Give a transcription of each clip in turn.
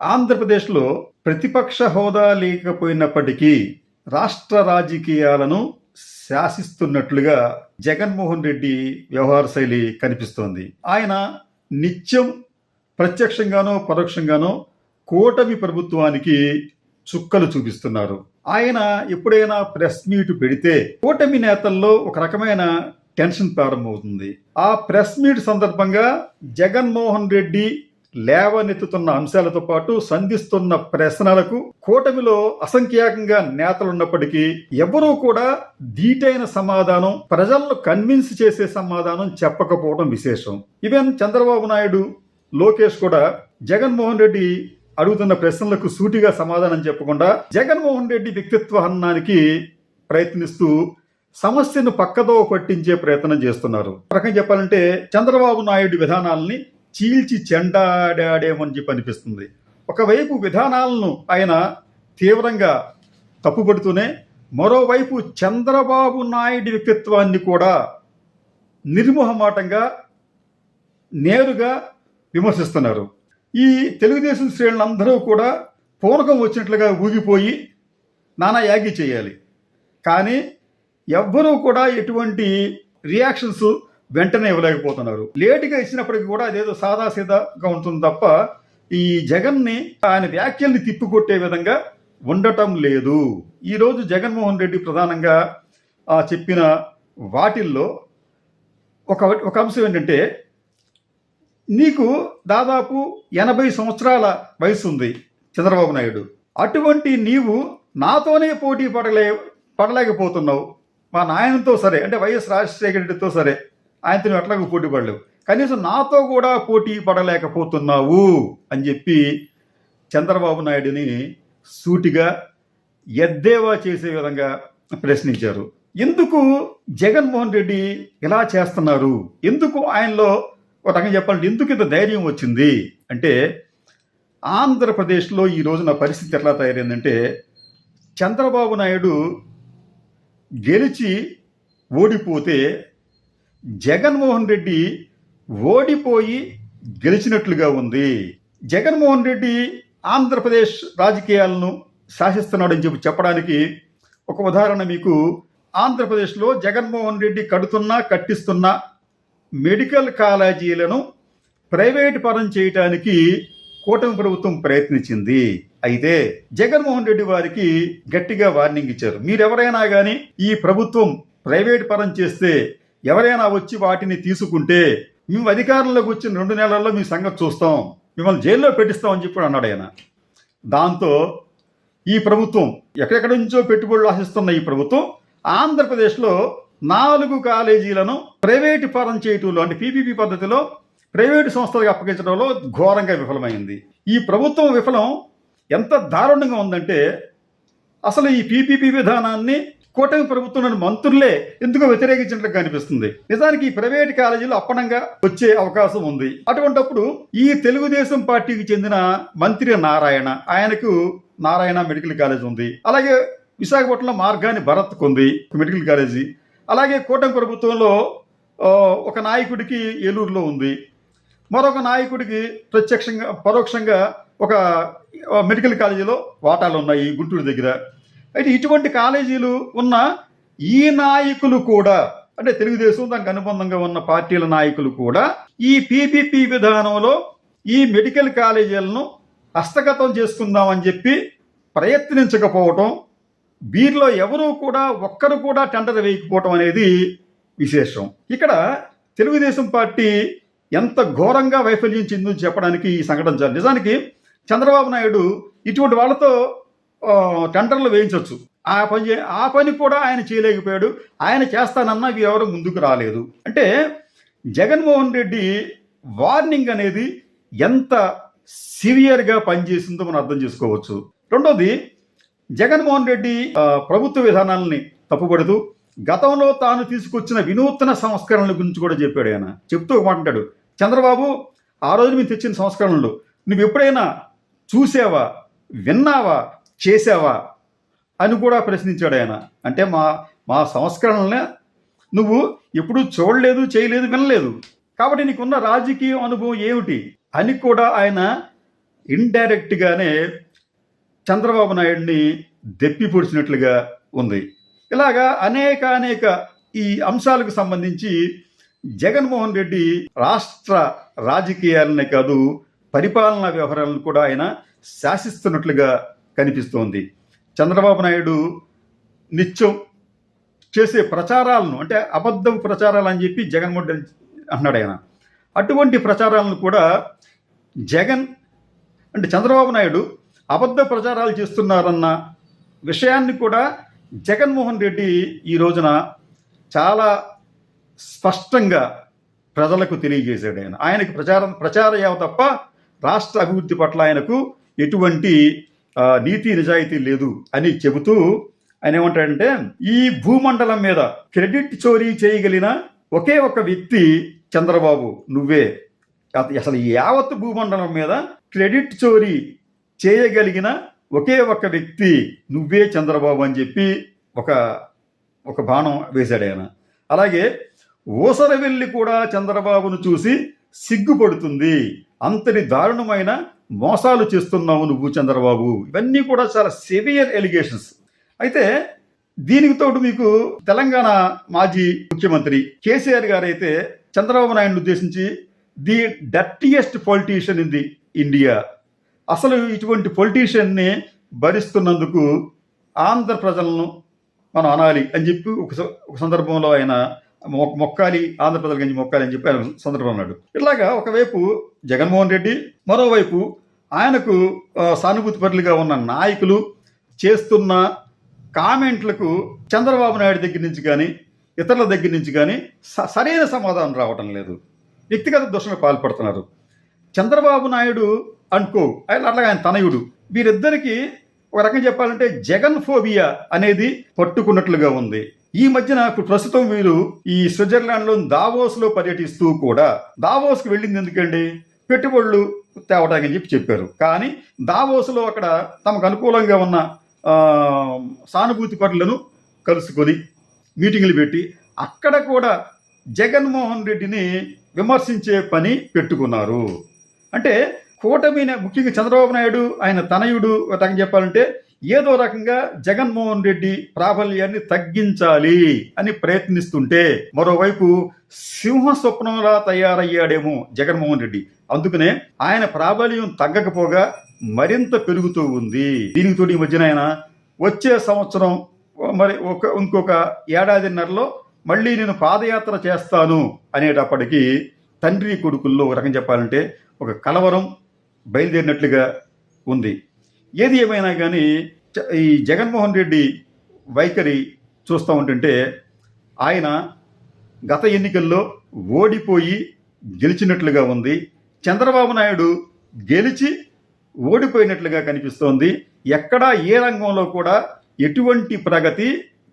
ఆంధ్రప్రదేశ్లో ప్రతిపక్ష హోదా లేకపోయినప్పటికీ రాష్ట్ర రాజకీయాలను శాసిస్తున్నట్లుగా జగన్మోహన్ రెడ్డి వ్యవహార శైలి కనిపిస్తోంది. ఆయన నిత్యం ప్రత్యక్షంగానో పరోక్షంగానో కూటమి ప్రభుత్వానికి చుక్కలు చూపిస్తున్నారు. ఆయన ఎప్పుడైనా ప్రెస్ మీట్ పెడితే కూటమి నేతల్లో ఒక రకమైన టెన్షన్ ప్రారంభమవుతుంది. ఆ ప్రెస్ మీట్ సందర్భంగా జగన్మోహన్ రెడ్డి లేవనెత్తుతున్న అంశాలతో పాటు సంధిస్తున్న ప్రశ్నలకు కూటమిలో అసంఖ్యాకంగా నేతలున్నప్పటికీ ఎవరూ కూడా ధీటైన సమాధానం, ప్రజలను కన్విన్స్ చేసే సమాధానం చెప్పకపోవడం విశేషం. ఈవెన్ చంద్రబాబు నాయుడు, లోకేష్ కూడా జగన్మోహన్ రెడ్డి అడుగుతున్న ప్రశ్నలకు సూటిగా సమాధానం చెప్పకుండా జగన్మోహన్ రెడ్డి వ్యక్తిత్వ హననానికి ప్రయత్నిస్తూ సమస్యను పక్కదో పట్టించే ప్రయత్నం చేస్తున్నారు. రకంగా చెప్పాలంటే చంద్రబాబు నాయుడు విధానాలని చీల్చి చెండాడాడేమని చెప్పి అనిపిస్తుంది. ఒకవైపు విధానాలను ఆయన తీవ్రంగా తప్పుపడుతూనే మరోవైపు చంద్రబాబు నాయుడు వ్యక్తిత్వాన్ని కూడా నిర్మోహమాటంగా నేరుగా విమర్శిస్తున్నారు. ఈ తెలుగుదేశం శ్రేణులందరూ కూడా పూనకం వచ్చినట్లుగా ఊగిపోయి నానా యాగి చేయాలి. కానీ ఎవ్వరూ కూడా ఎటువంటి రియాక్షన్స్ వెంటనే ఇవ్వలేకపోతున్నారు. లేటుగా ఇచ్చినప్పటికీ కూడా అదేదో సాదాసీదాగా ఉంటుంది తప్ప ఈ జగన్ని ఆయన వ్యాఖ్యల్ని తిప్పికొట్టే విధంగా ఉండటం లేదు. ఈరోజు జగన్మోహన్ రెడ్డి ప్రధానంగా చెప్పిన వాటిల్లో ఒక అంశం ఏంటంటే, నీకు దాదాపు 80 సంవత్సరాల వయసు ఉంది చంద్రబాబు నాయుడు, అటువంటి నీవు నాతోనే పోటీ పడలేకపోతున్నావు. మా నాయనతో సరే, అంటే వైఎస్ రాజశేఖర రెడ్డితో సరే ఆయనతో ఎట్లాగో పోటీ పడలేవు, కనీసం నాతో కూడా పోటీ పడలేకపోతున్నావు అని చెప్పి చంద్రబాబు నాయుడిని సూటిగా ఎద్దేవా చేసే విధంగా ప్రశ్నించారు. ఎందుకు జగన్మోహన్ రెడ్డి ఇలా చేస్తున్నారు? ఎందుకు ఆయనలో ఒక రకంగా చెప్పాలంటే ఎందుకు ఇంత ధైర్యం వచ్చింది అంటే, ఆంధ్రప్రదేశ్లో ఈ రోజున పరిస్థితి ఎట్లా తయారైందంటే, చంద్రబాబు నాయుడు గెలిచి ఓడిపోతే జగన్మోహన్ రెడ్డి ఓడిపోయి గెలిచినట్లుగా ఉంది. జగన్మోహన్ రెడ్డి ఆంధ్రప్రదేశ్ రాజకీయాలను శాసిస్తున్నాడని చెప్పడానికి ఒక ఉదాహరణ మీకు, ఆంధ్రప్రదేశ్లో జగన్మోహన్ రెడ్డి కట్టిస్తున్న మెడికల్ కాలేజీలను ప్రైవేటు పరం చేయడానికి కూటమి ప్రభుత్వం ప్రయత్నించింది. అయితే జగన్మోహన్ రెడ్డి వారికి గట్టిగా వార్నింగ్ ఇచ్చారు. మీరెవరైనా కానీ ఈ ప్రభుత్వం ప్రైవేటు పరం చేస్తే, ఎవరైనా వచ్చి వాటిని తీసుకుంటే మేము అధికారంలోకి వచ్చిన 2 నెలల్లో మీ సంగతి చూస్తాం, మిమ్మల్ని జైల్లో పెట్టిస్తామని చెప్పి అన్నాడు ఆయన. దాంతో ఈ ప్రభుత్వం ఎక్కడెక్కడి నుంచో పెట్టుబడులు ఆశిస్తున్న ఈ ప్రభుత్వం ఆంధ్రప్రదేశ్లో 4 కాలేజీలను ప్రైవేటు పరం చేయటంలో, అంటే పీపీపీ పద్ధతిలో ప్రైవేటు సంస్థలకు అప్పగించడంలో ఘోరంగా విఫలమైంది. ఈ ప్రభుత్వం విఫలం ఎంత దారుణంగా ఉందంటే, అసలు ఈ పీపీపీ విధానాన్ని కూటమి ప్రభుత్వంలోని మంత్రులే ఎందుకో వ్యతిరేకించినట్లు కనిపిస్తుంది. నిజానికి ఈ ప్రైవేట్ కాలేజీలు అప్పనంగా వచ్చే అవకాశం ఉంది. అటువంటప్పుడు ఈ తెలుగుదేశం పార్టీకి చెందిన మంత్రి నారాయణ, ఆయనకు నారాయణ మెడికల్ కాలేజ్ ఉంది. అలాగే విశాఖపట్నంలో మార్గాని భరత్కు ఉంది మెడికల్ కాలేజీ. అలాగే కూటమి ప్రభుత్వంలో ఒక నాయకుడికి ఏలూరులో ఉంది, మరొక నాయకుడికి ప్రత్యక్షంగా పరోక్షంగా ఒక మెడికల్ కాలేజీలో వాటాలు ఉన్నాయి గుంటూరు దగ్గర. అయితే ఇటువంటి కాలేజీలు ఉన్న ఈ నాయకులు కూడా, అంటే తెలుగుదేశం దానికి అనుబంధంగా ఉన్న పార్టీల నాయకులు కూడా ఈ పీపీపీ విధానంలో ఈ మెడికల్ కాలేజీలను హస్తగతం చేసుకుందామని చెప్పి ప్రయత్నించకపోవటం, వీరిలో ఎవరూ కూడా ఒక్కరు కూడా టెండర్ వేయకపోవటం అనేది విశేషం. ఇక్కడ తెలుగుదేశం పార్టీ ఎంత ఘోరంగా వైఫల్యం చెందిందో చెప్పడానికి ఈ సంఘటన చాలు. నిజానికి చంద్రబాబు నాయుడు ఇటువంటి వాళ్ళతో టెండర్లు వేయించవచ్చు, ఆ పని కూడా ఆయన చేయలేకపోయాడు. ఆయన చేస్తానన్నా ఎవరు ముందుకు రాలేదు. అంటే జగన్మోహన్ రెడ్డి వార్నింగ్ అనేది ఎంత సివియర్గా పనిచేసిందో మనం అర్థం చేసుకోవచ్చు. రెండోది, జగన్మోహన్ రెడ్డి ప్రభుత్వ విధానాలని తప్పుపడుతూ గతంలో తాను తీసుకొచ్చిన వినూత్న సంస్కరణల గురించి కూడా చెప్పాడు. ఆయన చెప్తూ మాట్లాడాడు, చంద్రబాబు ఆ రోజు మీరు తెచ్చిన సంస్కరణలు నువ్వు ఎప్పుడైనా చూసావా, విన్నావా, చేసావా అని కూడా ప్రశ్నించాడు ఆయన. అంటే మా సంస్కరణలనే నువ్వు ఎప్పుడూ చూడలేదు, చేయలేదు, వినలేదు, కాబట్టి నీకున్న రాజకీయ అనుభవం ఏమిటి అని కూడా ఆయన ఇండైరెక్ట్గానే చంద్రబాబు నాయుడిని దెప్పి పొడిచినట్లుగా ఉంది. ఇలాగా అనేక ఈ అంశాలకు సంబంధించి జగన్మోహన్ రెడ్డి రాష్ట్ర రాజకీయాలనే కాదు పరిపాలనా వ్యవహారాలను కూడా ఆయన శాసిస్తున్నట్లుగా కనిపిస్తోంది. చంద్రబాబు నాయుడు నిత్యం చేసే ప్రచారాలను, అంటే అబద్ధపు ప్రచారాలు అని చెప్పి జగన్మోహన్ రెడ్డి అన్నాడు ఆయన. అటువంటి ప్రచారాలను కూడా చంద్రబాబు నాయుడు అబద్ధ ప్రచారాలు చేస్తున్నారన్న విషయాన్ని కూడా జగన్మోహన్ రెడ్డి ఈ రోజున చాలా స్పష్టంగా ప్రజలకు తెలియజేశాడు. ఆయనకి ప్రచార యావ తప్ప రాష్ట్ర అభివృద్ధి పట్ల ఆయనకు ఎటువంటి నీతి నిజాయితీ లేదు అని చెబుతూ ఆయన ఏమంటాడంటే, ఈ భూమండలం మీద క్రెడిట్ చోరీ చేయగలిగిన ఒకే ఒక వ్యక్తి చంద్రబాబు నువ్వే. అసలు యావత్ భూమండలం మీద క్రెడిట్ చోరీ చేయగలిగిన ఒకే ఒక వ్యక్తి నువ్వే చంద్రబాబు అని చెప్పి ఒక బాణం వేశాడు ఆయన. అలాగే ఊసరవెల్లి కూడా చంద్రబాబును చూసి సిగ్గుపడుతుంది, అంతటి దారుణమైన మోసాలు చేస్తున్నావు నువ్వు చంద్రబాబు. ఇవన్నీ కూడా చాలా సివియర్ ఎలిగేషన్స్. అయితే దీనికి తోడు మీకు తెలంగాణ మాజీ ముఖ్యమంత్రి కేసీఆర్ గారు అయితే చంద్రబాబు నాయుడుని ఉద్దేశించి the dirtiest politician in the India, అసలు ఇటువంటి పొలిటీషియన్ని భరిస్తున్నందుకు ఆంధ్ర ప్రజలను మనం అనాలి అని చెప్పి ఒక సందర్భంలో ఆయన మొక్కాలి, ఆంధ్ర ప్రజల గురించి మొక్కాలి అని చెప్పి ఆయన సందర్భం అన్నాడు. ఇలాగా ఒకవైపు జగన్మోహన్ రెడ్డి, మరోవైపు ఆయనకు సానుభూతి పరులుగా ఉన్న నాయకులు చేస్తున్న కామెంట్లకు చంద్రబాబు నాయుడు దగ్గర నుంచి కానీ ఇతరుల దగ్గర నుంచి కానీ సరైన సమాధానం రావటం లేదు. వ్యక్తిగత దోషంగా పాల్పడుతున్నారు. చంద్రబాబు నాయుడు అట్లాగే ఆయన తనయుడు, వీరిద్దరికీ ఒక రకంగా చెప్పాలంటే జగన్ ఫోబియా అనేది పట్టుకున్నట్లుగా ఉంది. ఈ మధ్యన ప్రస్తుతం వీరు ఈ స్విట్జర్లాండ్లో దావోస్లో పర్యటిస్తూ కూడా, దావోస్కి వెళ్ళింది ఎందుకండి, పెట్టుబడులు తేవటానికి చెప్పి చెప్పారు. కానీ దావోస్లో అక్కడ తమకు అనుకూలంగా ఉన్న సానుభూతి పరులను కలుసుకొని మీటింగులు పెట్టి అక్కడ కూడా జగన్మోహన్ రెడ్డిని విమర్శించే పని పెట్టుకున్నారు. అంటే కూటమిని, ముఖ్యంగా చంద్రబాబు నాయుడు ఆయన తనయుడు రకంగా చెప్పాలంటే ఏదో రకంగా జగన్మోహన్ రెడ్డి ప్రాబల్యాన్ని తగ్గించాలి అని ప్రయత్నిస్తుంటే, మరోవైపు సింహ స్వప్నంలా తయారయ్యాడేమో జగన్మోహన్ రెడ్డి. అందుకనే ఆయన ప్రాబల్యం తగ్గకపోగా మరింత పెరుగుతూ ఉంది. దీనికి తోడు ఈ మధ్యన ఆయన వచ్చే సంవత్సరం మరి ఇంకొక ఏడాదిన్నరలో మళ్ళీ నేను పాదయాత్ర చేస్తాను అనేటప్పటికీ తండ్రి కొడుకుల్లో ఒక రకం చెప్పాలంటే ఒక కలవరం బయలుదేరినట్లుగా ఉంది. ఏది ఏమైనా కానీ ఈ జగన్మోహన్ రెడ్డి వైఖరి చూస్తూ ఉంటుంటే ఆయన గత ఎన్నికల్లో ఓడిపోయి గెలిచినట్లుగా ఉంది. చంద్రబాబు నాయుడు గెలిచి ఓడిపోయినట్లుగా కనిపిస్తోంది. ఎక్కడా ఏ రంగంలో కూడా ఎటువంటి ప్రగతి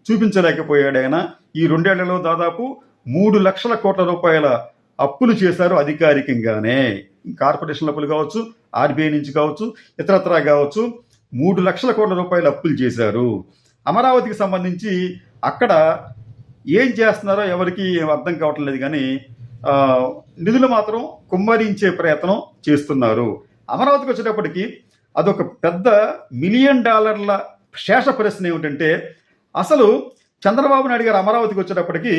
చూపించలేకపోయాడు ఆయన. ఈ 2 ఏళ్లలో దాదాపు 3 లక్షల కోట్ల రూపాయల అప్పులు చేశారు అధికారికంగానే. కార్పొరేషన్ అప్పులు కావచ్చు, ఆర్బీఐ నుంచి కావచ్చు, ఇతరత్రా కావచ్చు, 3 లక్షల కోట్ల రూపాయల అప్పులు చేశారు. అమరావతికి సంబంధించి అక్కడ ఏం చేస్తున్నారో ఎవరికి అర్థం కావటం లేదు, కానీ నిధులు మాత్రం కుమ్మరించే ప్రయత్నం చేస్తున్నారు. అమరావతికి వచ్చేటప్పటికి అదొక పెద్ద $1 మిలియన్ శేష ప్రశ్న ఏమిటంటే, అసలు చంద్రబాబు నాయుడు గారు అమరావతికి వచ్చేటప్పటికి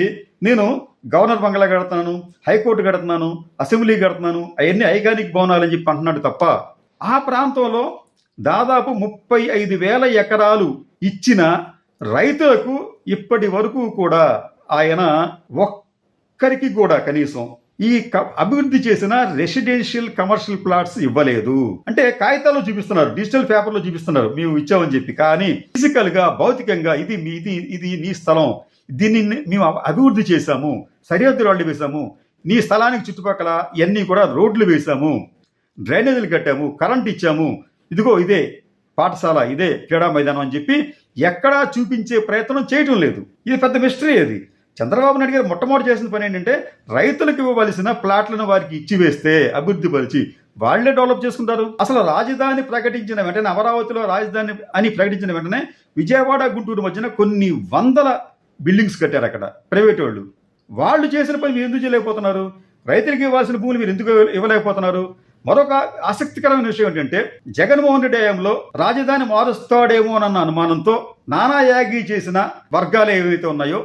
నేను గవర్నర్ బంగ్లా కడుతున్నాను, హైకోర్టు కడుతున్నాను, అసెంబ్లీ కడుతున్నాను, అవన్నీ ఐకానిక్ భవనాలని చెప్పి అంటున్నాడు తప్ప, ఆ ప్రాంతంలో దాదాపు 35,000 ఎకరాలు ఇచ్చిన రైతులకు ఇప్పటి వరకు కూడా ఆయన ఒక్కరికి కూడా కనీసం ఈ అభివృద్ధి చేసిన రెసిడెన్షియల్ కమర్షియల్ ప్లాట్స్ ఇవ్వలేదు. అంటే కాగితాల్లో చూపిస్తున్నారు, డిజిటల్ పేపర్లో చూపిస్తున్నారు మేము ఇచ్చామని చెప్పి, కానీ ఫిజికల్గా భౌతికంగా ఇది నీ స్థలం, దీన్ని మేము అభివృద్ధి చేశాము, సరిహద్దు రాళ్లు వేశాము, నీ స్థలానికి చుట్టుపక్కల ఇవన్నీ కూడా రోడ్లు వేశాము, డ్రైనేజీలు కట్టాము, కరెంట్ ఇచ్చాము, ఇదిగో ఇదే పాఠశాల, ఇదే క్రీడా మైదానం అని చెప్పి ఎక్కడా చూపించే ప్రయత్నం చేయటం లేదు. ఇది పెద్ద మిస్టరీ. అది చంద్రబాబు నాయుడు గారు మొట్టమొదటి చేసిన పని ఏంటంటే రైతులకు ఇవ్వవలసిన ప్లాట్లను వారికి ఇచ్చి వేస్తే అభివృద్ధి పరిచి వాళ్లే డెవలప్ చేసుకుంటారు. అసలు రాజధాని ప్రకటించిన వెంటనే, అమరావతిలో రాజధాని అని ప్రకటించిన వెంటనే విజయవాడ గుంటూరు మధ్యన కొన్ని వందల బిల్డింగ్స్ కట్టారు అక్కడ ప్రైవేట్ వాళ్ళు చేసిన పని మీరు ఎందుకు చేయలేకపోతున్నారు? రైతులకు ఇవ్వాల్సిన భూములు మీరు ఎందుకు ఇవ్వలేకపోతున్నారు? మరొక ఆసక్తికరమైన విషయం ఏంటంటే జగన్మోహన్ రెడ్డి హయాంలో రాజధాని మారుస్తాడేమోనన్న అనుమానంతో నానాయాగి చేసిన వర్గాలు ఏవైతే ఉన్నాయో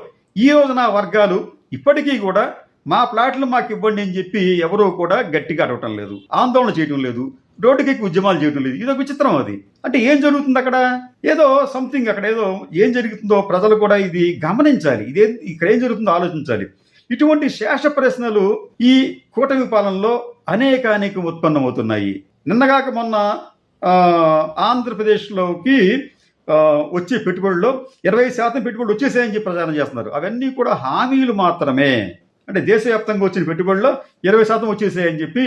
ఈ రోజున ఆ వర్గాలు ఇప్పటికీ కూడా మా ప్లాట్లు మాకు ఇవ్వండి అని చెప్పి ఎవరూ కూడా గట్టిగా అడగటం లేదు, ఆందోళన చేయడం లేదు, రోడ్డుకి ఉద్యమాలు చేయడం లేదు. ఇదొక విచిత్రం. అది అంటే ఏం జరుగుతుంది అక్కడ? ఏదో సంథింగ్ అక్కడ ఏదో ఏం జరుగుతుందో ప్రజలు కూడా ఇది గమనించాలి. ఇక్కడ ఏం జరుగుతుందో ఆలోచించాలి. ఇటువంటి శేష ప్రశ్నలు ఈ కూటమి పాలనలో అనేక ఉత్పన్నమవుతున్నాయి. నిన్నగాక మొన్న ఆంధ్రప్రదేశ్లోకి వచ్చే పెట్టుబడుల్లో 20% పెట్టుబడులు వచ్చేసాయని చెప్పి ప్రచారం చేస్తున్నారు. అవన్నీ కూడా హామీలు మాత్రమే. అంటే దేశవ్యాప్తంగా వచ్చిన పెట్టుబడుల్లో 20% వచ్చేసాయని చెప్పి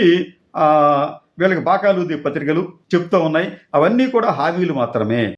వీళ్ళకి బాకాలు పత్రికలు చెప్తూ ఉన్నాయి. అవన్నీ కూడా హామీలు మాత్రమే.